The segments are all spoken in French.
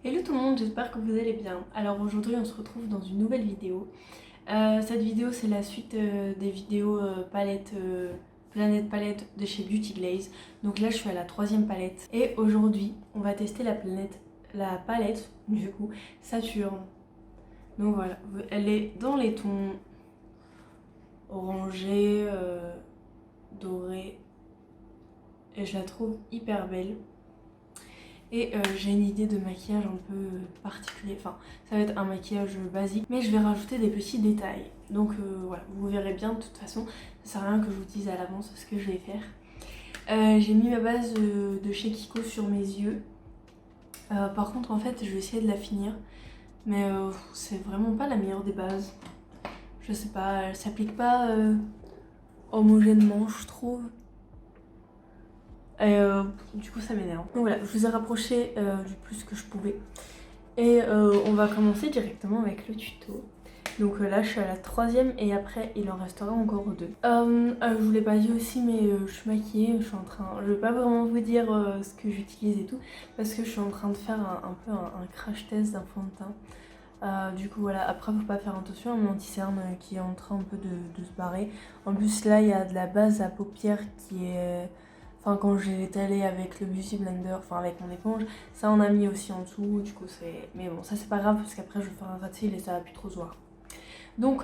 Hello tout le monde, j'espère que vous allez bien. Alors aujourd'hui on se retrouve dans une nouvelle vidéo. Cette vidéo c'est la suite des vidéos Planète Palette de chez Beauty Glaze. Donc là je suis à la troisième palette. Et aujourd'hui on va tester la palette du coup Saturne. Donc voilà, elle est dans les tons orangés, dorés. Et je la trouve hyper belle. Et j'ai une idée de maquillage un peu particulier, enfin ça va être un maquillage basique, mais je vais rajouter des petits détails. Donc voilà, vous verrez bien de toute façon, ça sert à rien que je vous dise à l'avance ce que je vais faire. J'ai mis ma base de chez Kiko sur mes yeux. Par contre en fait je vais essayer de la finir, mais c'est vraiment pas la meilleure des bases. Je sais pas, elle s'applique pas homogènement je trouve. Et du coup ça m'énerve. Donc voilà, je vous ai rapproché du plus que je pouvais. Et on va commencer directement avec le tuto. Donc là je suis à la troisième et après il en restera encore deux. Je vous l'ai pas dit aussi mais je suis maquillée, je vais pas vraiment vous dire ce que j'utilise et tout parce que je suis en train de faire un crash test d'un fond de teint. Du coup voilà, après faut pas faire attention à mon anti-cerne qui est en train un peu de se barrer. En plus là il y a de la base à paupières qui est... Enfin quand j'ai étalé avec le Beauty Blender, enfin avec mon éponge, ça on a mis aussi en dessous, du coup c'est... Mais bon ça c'est pas grave parce qu'après je vais faire un ras de cils et ça va plus trop se voir. Donc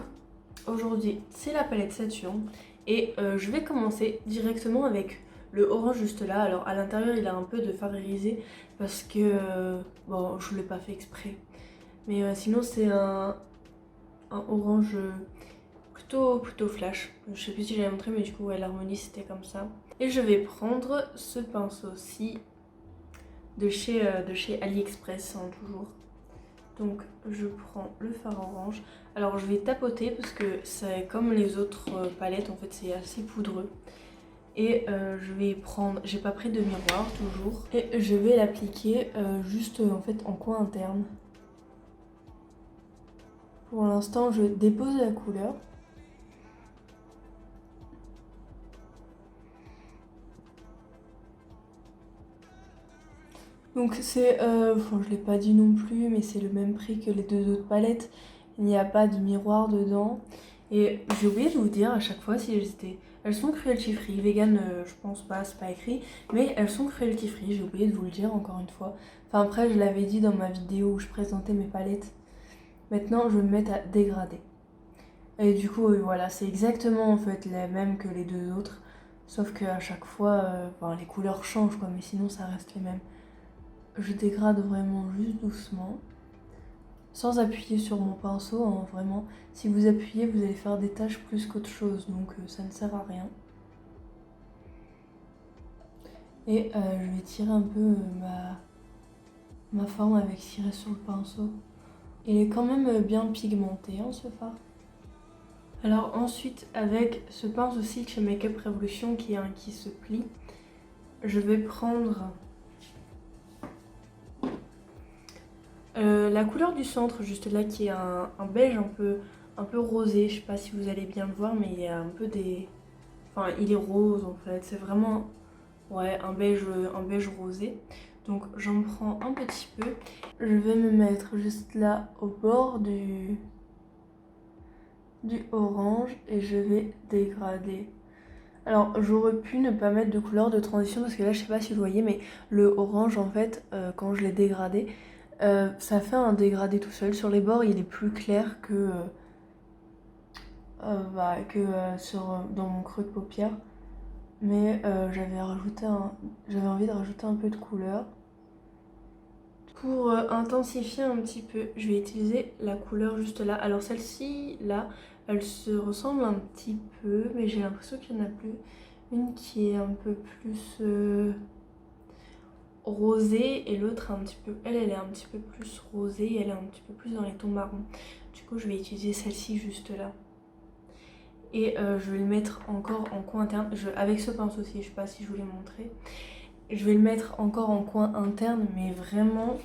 aujourd'hui c'est la palette Saturne et je vais commencer directement avec le orange juste là. Alors à l'intérieur il a un peu de fard irisé parce que... bon je l'ai pas fait exprès. Mais sinon c'est un orange plutôt flash. Je sais plus si j'avais montré mais du coup ouais, l'harmonie c'était comme ça. Et je vais prendre ce pinceau-ci de chez AliExpress, hein, toujours. Donc je prends le fard orange. Alors je vais tapoter parce que c'est comme les autres palettes, en fait c'est assez poudreux. Et je vais prendre, j'ai pas pris de miroir toujours. Et je vais l'appliquer juste en fait en coin interne. Pour l'instant je dépose la couleur. Donc c'est, je l'ai pas dit non plus, mais c'est le même prix que les deux autres palettes. Il n'y a pas de miroir dedans. Et j'ai oublié de vous dire à chaque fois si elles étaient... Elles sont cruelty free, vegan je pense pas, c'est pas écrit. Mais elles sont cruelty free, j'ai oublié de vous le dire encore une fois. Enfin après je l'avais dit dans ma vidéo où je présentais mes palettes. Maintenant je vais me mettre à dégrader. Et du coup voilà, c'est exactement en fait les mêmes que les deux autres. Sauf qu'à chaque fois, les couleurs changent quoi, mais sinon ça reste les mêmes. Je dégrade vraiment juste doucement, sans appuyer sur mon pinceau, hein, vraiment. Si vous appuyez, vous allez faire des taches plus qu'autre chose, donc ça ne sert à rien. Et je vais tirer un peu ma forme avec tirer sur le pinceau. Il est quand même bien pigmenté, hein, ce fard. Alors ensuite, avec ce pinceau-ci de chez Makeup Revolution qui est un qui se plie, je vais prendre la couleur du centre juste là qui est un beige un peu rosé, je sais pas si vous allez bien le voir mais il y a un peu des... Enfin il est rose en fait, c'est vraiment ouais, un beige rosé. Donc j'en prends un petit peu. Je vais me mettre juste là au bord du orange et je vais dégrader. Alors j'aurais pu ne pas mettre de couleur de transition parce que là je sais pas si vous voyez mais le orange en fait quand je l'ai dégradé ça fait un dégradé tout seul. Sur les bords il est plus clair que, dans mon creux de paupière. Mais j'avais envie de rajouter un peu de couleur. Pour intensifier un petit peu, je vais utiliser la couleur juste là. Alors celle-ci, là, elle se ressemble un petit peu, mais j'ai l'impression qu'il n'y en a plus. Une qui est un peu plus rosée et l'autre un petit peu... Elle est un petit peu plus rosée et elle est un petit peu plus dans les tons marrons. Du coup, je vais utiliser celle-ci juste là. Et je vais le mettre encore en coin interne, avec ce pinceau-ci, je sais pas si je vous l'ai montré. Je vais le mettre encore en coin interne, mais vraiment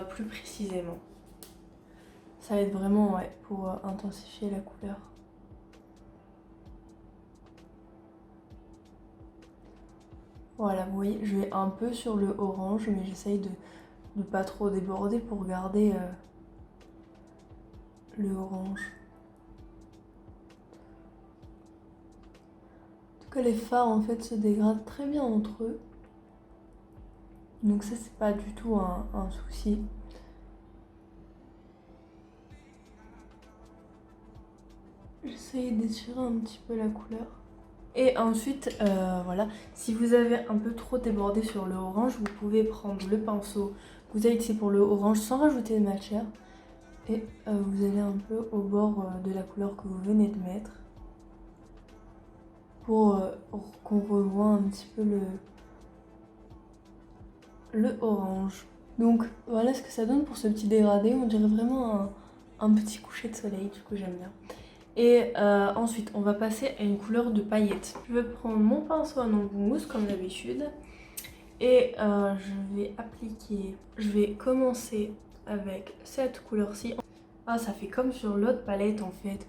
plus précisément. Ça va être vraiment ouais, pour intensifier la couleur. Voilà, vous voyez, je vais un peu sur le orange, mais j'essaye de de pas trop déborder pour garder le orange. En tout cas, les fards en fait se dégradent très bien entre eux. Donc ça, c'est pas du tout un souci. J'essaye d'étirer un petit peu la couleur. Et ensuite, voilà, si vous avez un peu trop débordé sur le orange, vous pouvez prendre le pinceau que vous avez utilisé pour le orange sans rajouter de matière. Et vous allez un peu au bord de la couleur que vous venez de mettre. Pour qu'on revoie un petit peu le orange. Donc voilà ce que ça donne pour ce petit dégradé. On dirait vraiment un petit coucher de soleil, du coup j'aime bien. Et ensuite, on va passer à une couleur de paillettes. Je vais prendre mon pinceau à embout mousse comme d'habitude. Et je vais commencer avec cette couleur-ci. Ah, ça fait comme sur l'autre palette en fait.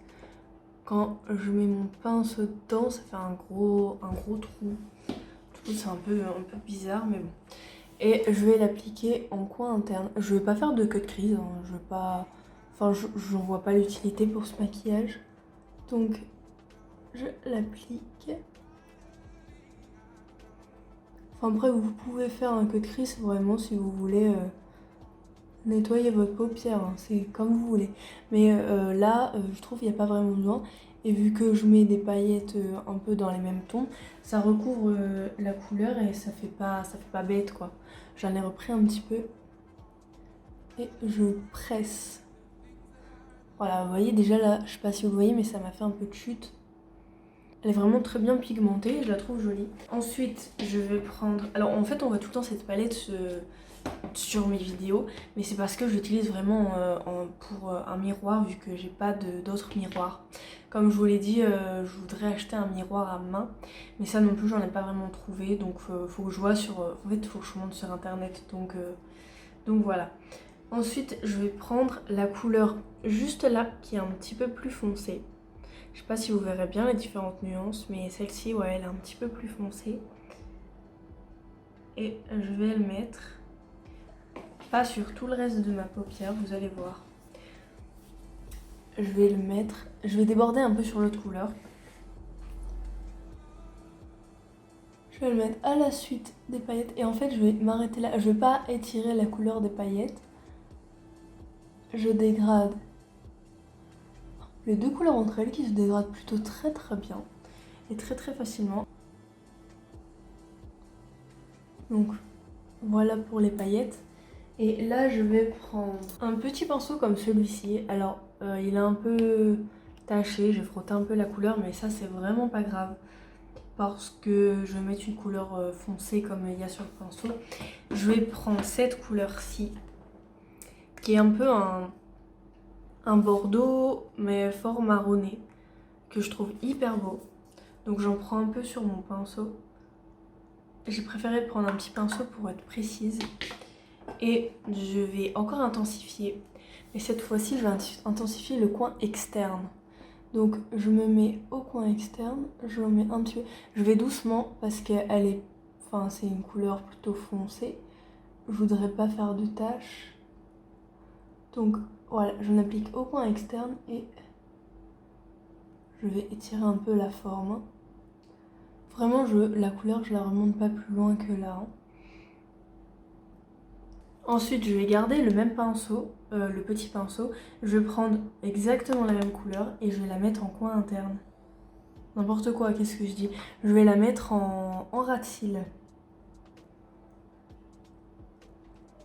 Quand je mets mon pinceau dedans, ça fait un gros trou. Du coup, c'est un peu bizarre, mais bon. Et je vais l'appliquer en coin interne. Je vais pas faire de cut crease, hein. Je veux pas... Enfin, j'en vois pas l'utilité pour ce maquillage. Donc, je l'applique. Enfin, après, vous pouvez faire un cut crease vraiment si vous voulez nettoyer votre paupière. Hein. C'est comme vous voulez. Mais là, je trouve qu'il n'y a pas vraiment besoin. Et vu que je mets des paillettes un peu dans les mêmes tons, ça recouvre la couleur et ça fait pas bête quoi. J'en ai repris un petit peu. Et je presse. Voilà, vous voyez déjà là, je sais pas si vous voyez, mais ça m'a fait un peu de chute. Elle est vraiment très bien pigmentée, je la trouve jolie. Ensuite, je vais prendre... Alors en fait, on voit tout le temps cette palette sur mes vidéos, mais c'est parce que j'utilise vraiment pour un miroir, vu que j'ai pas d'autres miroirs. Comme je vous l'ai dit, je voudrais acheter un miroir à main, mais ça non plus, j'en ai pas vraiment trouvé, donc faut que je vois sur... En fait, faut que je monte sur internet, donc voilà. Ensuite, je vais prendre la couleur juste là, qui est un petit peu plus foncée. Je sais pas si vous verrez bien les différentes nuances, mais celle-ci, ouais, elle est un petit peu plus foncée. Et je vais le mettre, pas sur tout le reste de ma paupière, vous allez voir. Je vais le mettre, je vais déborder un peu sur l'autre couleur. Je vais le mettre à la suite des paillettes et en fait je vais m'arrêter là. Je vais pas étirer la couleur des paillettes. Je dégrade les deux couleurs entre elles qui se dégradent plutôt très bien et très facilement. Donc voilà pour les paillettes. Et là je vais prendre un petit pinceau comme celui-ci. Alors il est un peu taché, j'ai frotté un peu la couleur, mais ça c'est vraiment pas grave. Parce que je vais mettre une couleur foncée comme il y a sur le pinceau. Je vais prendre cette couleur-ci, qui est un peu un bordeaux, mais fort marronné, que je trouve hyper beau. Donc j'en prends un peu sur mon pinceau. J'ai préféré prendre un petit pinceau pour être précise. Et je vais encore intensifier. Mais cette fois-ci, je vais intensifier le coin externe. Donc je me mets au coin externe, je me mets un petit peu. Je vais doucement parce qu'elle est... Enfin, c'est une couleur plutôt foncée. Je voudrais pas faire de taches. Donc voilà, je l'applique au coin externe et je vais étirer un peu la forme. Vraiment, la couleur, je la remonte pas plus loin que là. Hein. Ensuite, je vais garder le même pinceau, le petit pinceau. Je vais prendre exactement la même couleur et je vais la mettre en coin interne. N'importe quoi, qu'est-ce que je dis? Je vais la mettre en ras de cils.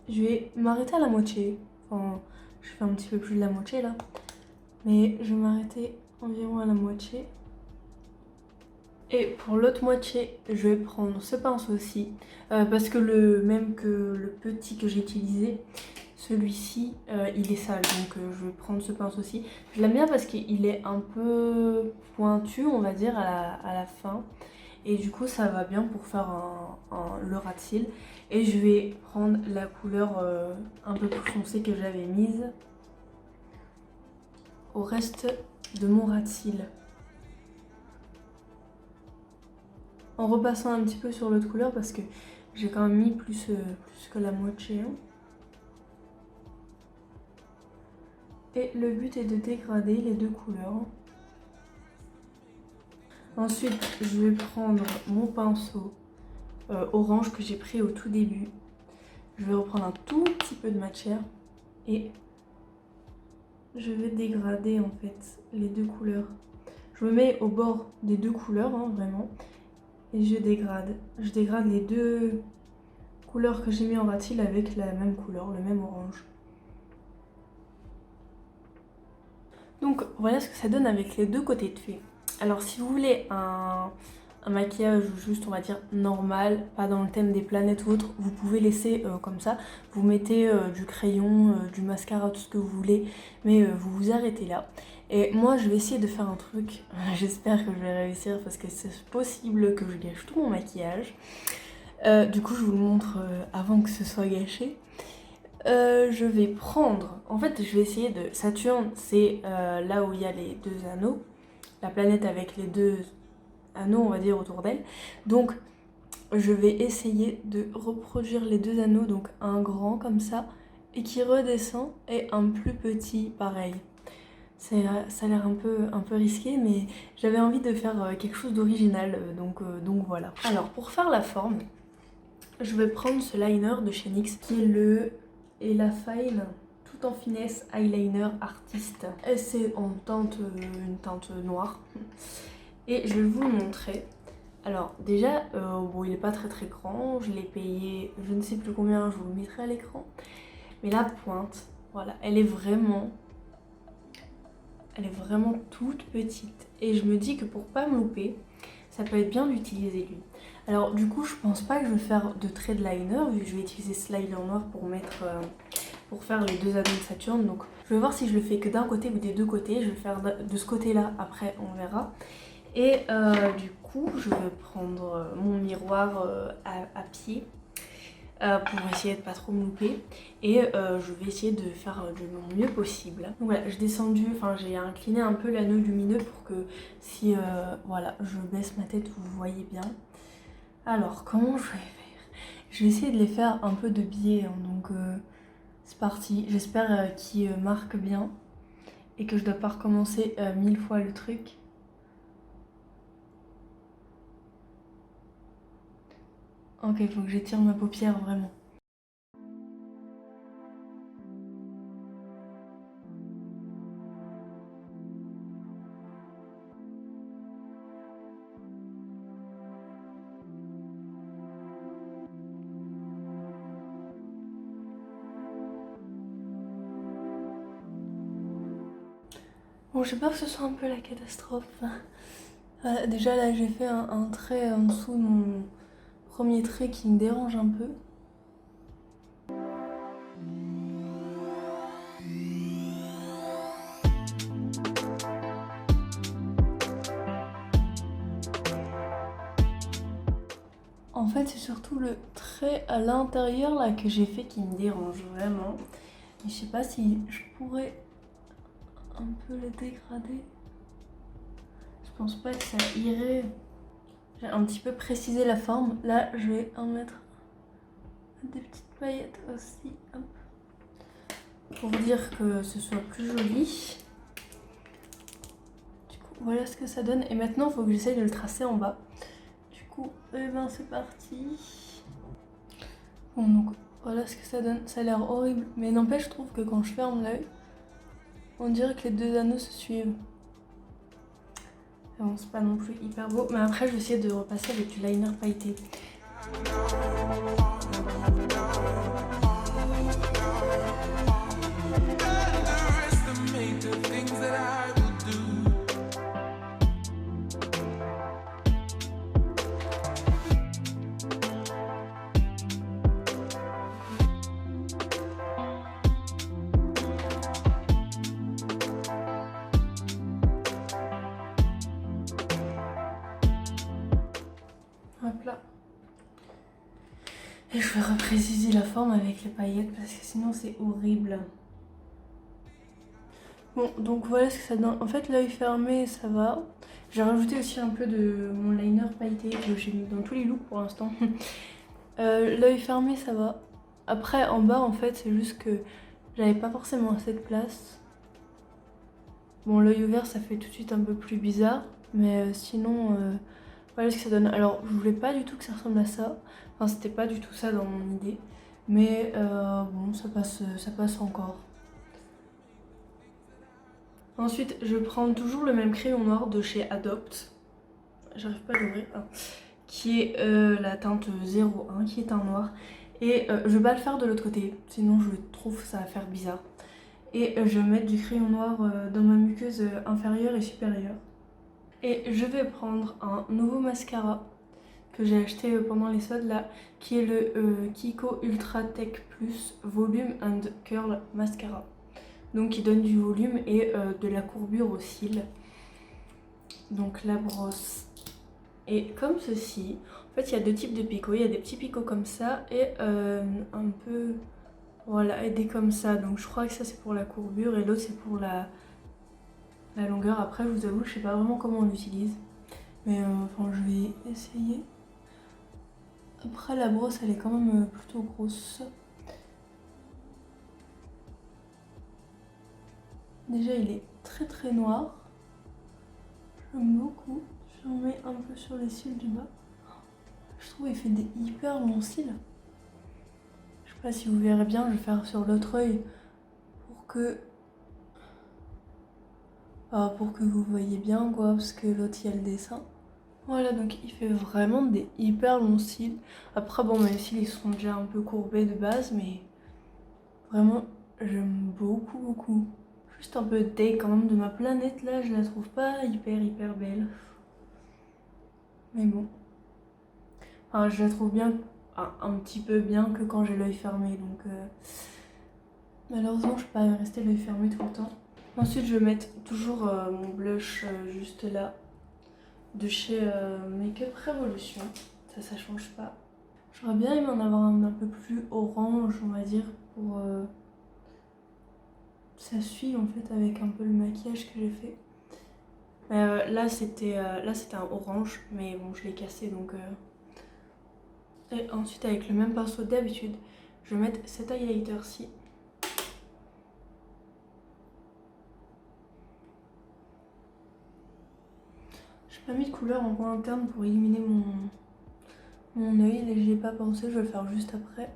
Je vais m'arrêter à la moitié. Enfin, je fais un petit peu plus de la moitié là. Mais je vais m'arrêter environ à la moitié. Et pour l'autre moitié, je vais prendre ce pinceau-ci. Parce que le même que le petit que j'ai utilisé, celui-ci, il est sale. Donc je vais prendre ce pinceau-ci. Je l'aime bien parce qu'il est un peu pointu, on va dire, à la fin. Et du coup, ça va bien pour faire le ras de cils. Et je vais prendre la couleur un peu plus foncée que j'avais mise au reste de mon ras de cils. En repassant un petit peu sur l'autre couleur parce que j'ai quand même mis plus que la moitié. Et le but est de dégrader les deux couleurs. Ensuite, je vais prendre mon pinceau orange que j'ai pris au tout début. Je vais reprendre un tout petit peu de matière et je vais dégrader en fait les deux couleurs. Je me mets au bord des deux couleurs, hein, vraiment, et je dégrade. Je dégrade les deux couleurs que j'ai mis en ratil avec la même couleur, le même orange. Donc voilà ce que ça donne avec les deux côtés de fait. Alors si vous voulez un maquillage juste on va dire normal, pas dans le thème des planètes ou autre, vous pouvez laisser comme ça. Vous mettez du crayon, du mascara, tout ce que vous voulez, mais vous vous arrêtez là. Et moi je vais essayer de faire un truc, j'espère que je vais réussir parce que c'est possible que je gâche tout mon maquillage. Du coup je vous le montre avant que ce soit gâché. Je vais prendre, en fait je vais essayer de, Saturne c'est là où il y a les deux anneaux, la planète avec les deux anneaux on va dire autour d'elle, donc je vais essayer de reproduire les deux anneaux, donc un grand comme ça et qui redescend et un plus petit pareil. Ça a l'air un peu risqué mais j'avais envie de faire quelque chose d'original donc voilà. Alors pour faire la forme, je vais prendre ce liner de chez NYX qui est le Elafine tout en finesse eyeliner artiste. Et c'est en teinte, une teinte noire. Et je vais vous le montrer. Alors déjà, bon il est pas très grand, je l'ai payé je ne sais plus combien, je vous le mettrai à l'écran. Mais la pointe, voilà, elle est vraiment toute petite. Et je me dis que pour pas me louper, ça peut être bien d'utiliser lui. Alors du coup je pense pas que je vais faire de trait de liner vu que je vais utiliser ce liner noir pour mettre pour faire les deux anneaux de Saturne. Donc je vais voir si je le fais que d'un côté ou des deux côtés. Je vais le faire de ce côté là, après on verra. Et du coup je vais prendre mon miroir à pied pour essayer de pas trop me louper. Et je vais essayer de faire de mon mieux possible. Donc voilà, j'ai incliné un peu l'anneau lumineux pour que si voilà, je baisse ma tête, vous voyez bien. Alors comment je vais faire? Je vais essayer de les faire un peu de biais, hein, donc c'est parti. J'espère qu'ils marquent bien et que je dois pas recommencer 1000 fois le truc. Ok, il faut que j'étire ma paupière vraiment. Bon, j'ai peur que ce soit un peu la catastrophe. Déjà là j'ai fait un trait en dessous de mon premier trait qui me dérange un peu. En fait c'est surtout le trait à l'intérieur là que j'ai fait qui me dérange vraiment. Et je sais pas si je pourrais un peu le dégrader. Je pense pas que ça irait. J'ai un petit peu précisé la forme. Là je vais en mettre des petites paillettes aussi. Hop. Pour dire que ce soit plus joli. Du coup voilà ce que ça donne. Et maintenant il faut que j'essaye de le tracer en bas. Du coup eh ben c'est parti. Bon donc voilà ce que ça donne. Ça a l'air horrible. Mais n'empêche je trouve que quand je ferme l'œil, on dirait que les deux anneaux se suivent. Bon, c'est pas non plus hyper beau, mais après je vais essayer de repasser avec du liner pailleté. Hop là. Et je vais repréciser la forme avec les paillettes parce que sinon c'est horrible. Bon, donc voilà ce que ça donne. En fait, l'œil fermé, ça va. J'ai rajouté aussi un peu de mon liner pailleté que j'ai mis dans tous les looks pour l'instant. L'œil fermé, ça va. Après, en bas, en fait, c'est juste que j'avais pas forcément assez de place. Bon, l'œil ouvert, ça fait tout de suite un peu plus bizarre, mais sinon, voilà ce que ça donne. Alors, je voulais pas du tout que ça ressemble à ça. Enfin, c'était pas du tout ça dans mon idée. Mais bon, ça passe encore. Ensuite, je prends toujours le même crayon noir de chez Adopt. J'arrive pas à l'ouvrir. Ah. Qui est la teinte 01, qui est un noir. Et je vais pas le faire de l'autre côté, sinon je trouve que ça va faire bizarre. Et je vais mettre du crayon noir dans ma muqueuse inférieure et supérieure. Et je vais prendre un nouveau mascara que j'ai acheté pendant les soldes là, qui est le Kiko Ultra Tech Plus Volume and Curl Mascara. Donc qui donne du volume et de la courbure aux cils. Donc la brosse est comme ceci. En fait il y a deux types de picots, il y a des petits picots comme ça et un peu, voilà, et des comme ça. Donc je crois que ça c'est pour la courbure et l'autre c'est pour la longueur. Après je vous avoue je sais pas vraiment comment on l'utilise. Mais enfin je vais essayer. Après la brosse elle est quand même plutôt grosse. Déjà il est très noir. J'aime beaucoup. J'en mets un peu sur les cils du bas. Je trouve qu'il fait des hyper longs cils. Je sais pas si vous verrez bien, je vais faire sur l'autre œil pour que vous voyez bien quoi, parce que l'autre il y a le dessin. Voilà, donc il fait vraiment des hyper longs cils. Après bon, mes cils ils sont déjà un peu courbés de base, mais vraiment j'aime beaucoup. Juste un peu de quand même de ma planète là, je la trouve pas hyper belle. Mais bon. Enfin, je la trouve bien, un petit peu bien que quand j'ai l'œil fermé, donc malheureusement je peux pas rester l'œil fermé tout le temps. Ensuite je vais mettre toujours mon blush juste là, de chez Make Up Revolution, ça change pas. J'aurais bien aimé en avoir un peu plus orange on va dire, pour ça suit en fait avec un peu le maquillage que j'ai fait. Là c'était un orange, mais bon je l'ai cassé donc... Et ensuite avec le même pinceau d'habitude, je vais mettre cet highlighter-ci. J'ai pas mis de couleur en coin interne pour éliminer mon œil, et j'y ai pas pensé, je vais le faire juste après.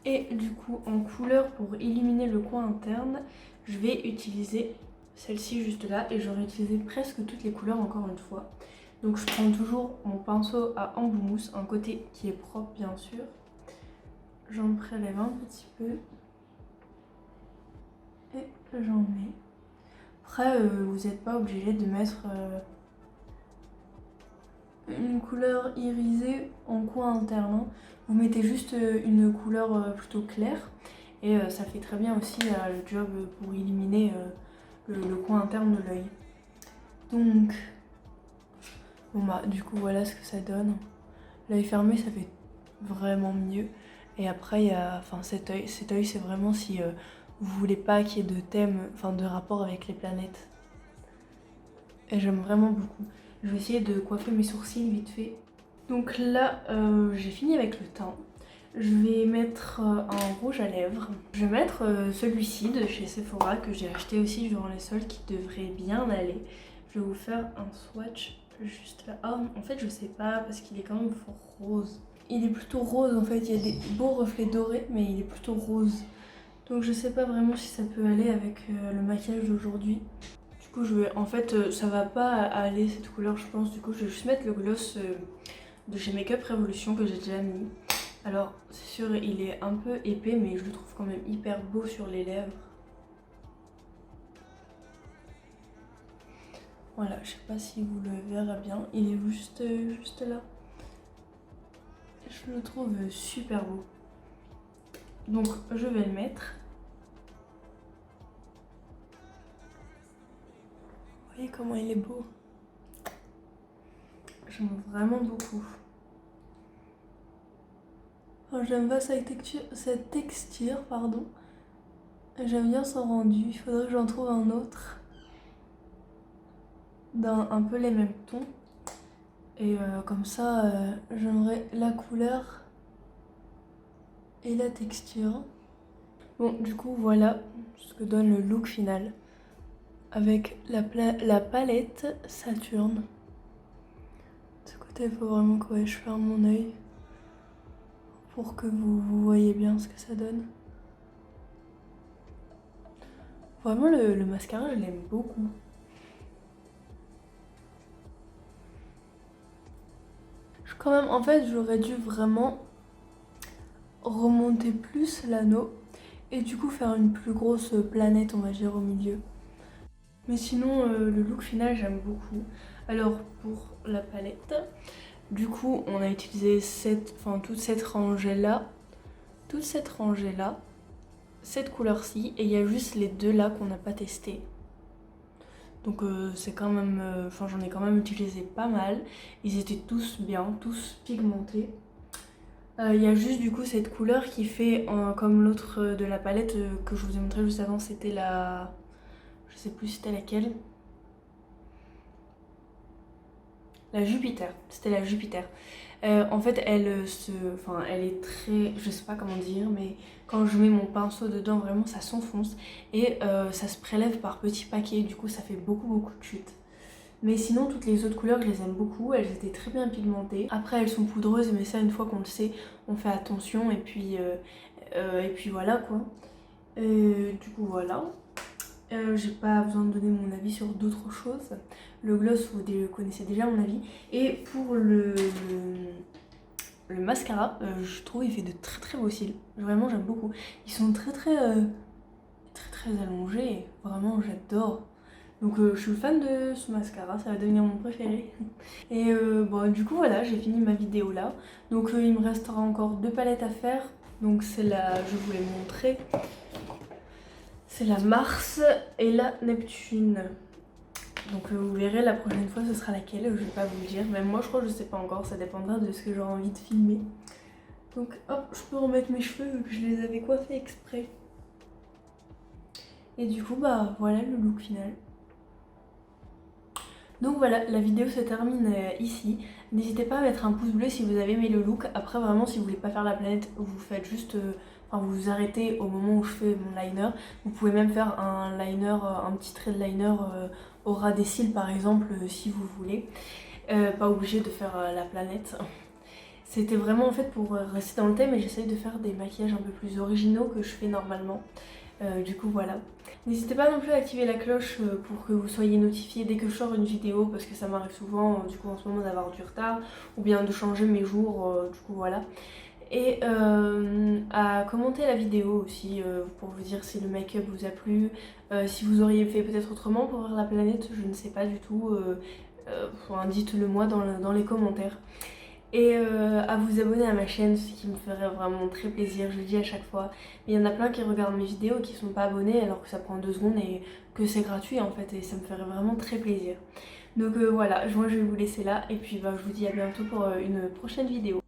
Et du coup en couleur pour éliminer le coin interne, je vais utiliser celle-ci juste là, et j'aurai utilisé presque toutes les couleurs encore une fois. Donc je prends toujours mon pinceau à embout mousse, un côté qui est propre bien sûr. J'en prélève un petit peu et j'en mets. Après vous n'êtes pas obligé de mettre une couleur irisée en coin interne, hein. Vous mettez juste une couleur plutôt claire et ça fait très bien aussi le job pour éliminer le coin interne de l'œil. Donc bon bah du coup voilà ce que ça donne. L'œil fermé ça fait vraiment mieux. Et après il y a cet œil c'est vraiment si vous voulez pas qu'il y ait de thème, enfin de rapport avec les planètes. Et j'aime vraiment beaucoup. Je vais essayer de coiffer mes sourcils vite fait. Donc là, j'ai fini avec le teint. Je vais mettre un rouge à lèvres. Je vais mettre celui-ci de chez Sephora que j'ai acheté aussi durant les soldes qui devrait bien aller. Je vais vous faire un swatch juste là. Ah, en fait, je sais pas parce qu'il est quand même fort rose. Il est plutôt rose en fait, il y a des beaux reflets dorés, mais il est plutôt rose. Donc je sais pas vraiment si ça peut aller avec le maquillage d'aujourd'hui. Du coup, en fait, ça va pas aller cette couleur, je pense. Du coup, je vais juste mettre le gloss de chez Make Up Revolution que j'ai déjà mis. Alors, c'est sûr, il est un peu épais, mais je le trouve quand même hyper beau sur les lèvres. Voilà, je sais pas si vous le verrez bien. Il est juste là. Je le trouve super beau. Donc, je vais le mettre. Vous voyez comment il est beau. J'aime vraiment beaucoup. Enfin, j'aime pas cette texture, pardon. J'aime bien son rendu. Il faudrait que j'en trouve un autre d'un un peu les mêmes tons. Et comme ça, j'aimerais la couleur et la texture. Bon, du coup, voilà ce que donne le look final. Avec la palette Saturne. De ce côté, il faut vraiment que je ferme mon œil pour que vous voyez bien ce que ça donne. Vraiment, le mascara, je l'aime beaucoup. Quand même, en fait, j'aurais dû vraiment remonter plus l'anneau et du coup faire une plus grosse planète, on va dire, au milieu. Mais sinon, le look final, j'aime beaucoup. Alors, pour la palette, du coup, on a utilisé toute cette rangée-là, cette couleur-ci, et il y a juste les deux là qu'on n'a pas testé. Donc c'est quand même, j'en ai quand même utilisé pas mal. Ils étaient tous bien, tous pigmentés. Il y a juste du coup cette couleur qui fait comme l'autre de la palette que je vous ai montré juste avant, c'était la... Je sais plus c'était laquelle. La Jupiter, c'était la Jupiter. En fait elle est très, je sais pas comment dire, mais quand je mets mon pinceau dedans vraiment ça s'enfonce et ça se prélève par petits paquets, du coup ça fait beaucoup de chutes. Mais sinon toutes les autres couleurs je les aime beaucoup, elles étaient très bien pigmentées. Après elles sont poudreuses mais ça une fois qu'on le sait on fait attention et puis voilà quoi. Du coup voilà. J'ai pas besoin de donner mon avis sur d'autres choses. Le gloss, vous connaissez déjà mon avis. Et pour le mascara, je trouve il fait de très beaux cils. Vraiment, j'aime beaucoup. Ils sont très allongés. Vraiment, j'adore. Donc je suis fan de ce mascara, ça va devenir mon préféré. Et bon, du coup voilà, j'ai fini ma vidéo là. Donc il me restera encore 2 palettes à faire. Donc c'est la, je vous l'ai montré. C'est la Mars et la Neptune. Donc vous verrez la prochaine fois ce sera laquelle, je vais pas vous le dire. Même moi je crois que je sais pas encore, ça dépendra de ce que j'aurai envie de filmer. Donc hop, je peux remettre mes cheveux vu que je les avais coiffés exprès. Et du coup bah voilà le look final. Donc voilà, la vidéo se termine ici. N'hésitez pas à mettre un pouce bleu si vous avez aimé le look. Après vraiment si vous voulez pas faire la planète, vous faites juste... vous vous arrêtez au moment où je fais mon liner. Vous pouvez même faire un liner, un petit trait de liner au ras des cils par exemple si vous voulez. Pas obligé de faire la planète. C'était vraiment en fait pour rester dans le thème et j'essaye de faire des maquillages un peu plus originaux que je fais normalement. Du coup voilà. N'hésitez pas non plus à activer la cloche pour que vous soyez notifiés dès que je sors une vidéo parce que ça m'arrive souvent du coup en ce moment d'avoir du retard ou bien de changer mes jours, du coup voilà. Et à commenter la vidéo aussi pour vous dire si le make-up vous a plu, si vous auriez fait peut-être autrement pour voir la planète, je ne sais pas du tout, dites-le moi dans les commentaires. Et à vous abonner à ma chaîne, ce qui me ferait vraiment très plaisir, je le dis à chaque fois. Mais il y en a plein qui regardent mes vidéos et qui sont pas abonnés alors que ça prend 2 secondes et que c'est gratuit en fait et ça me ferait vraiment très plaisir. Donc voilà, moi je vais vous laisser là et puis bah, je vous dis à bientôt pour une prochaine vidéo.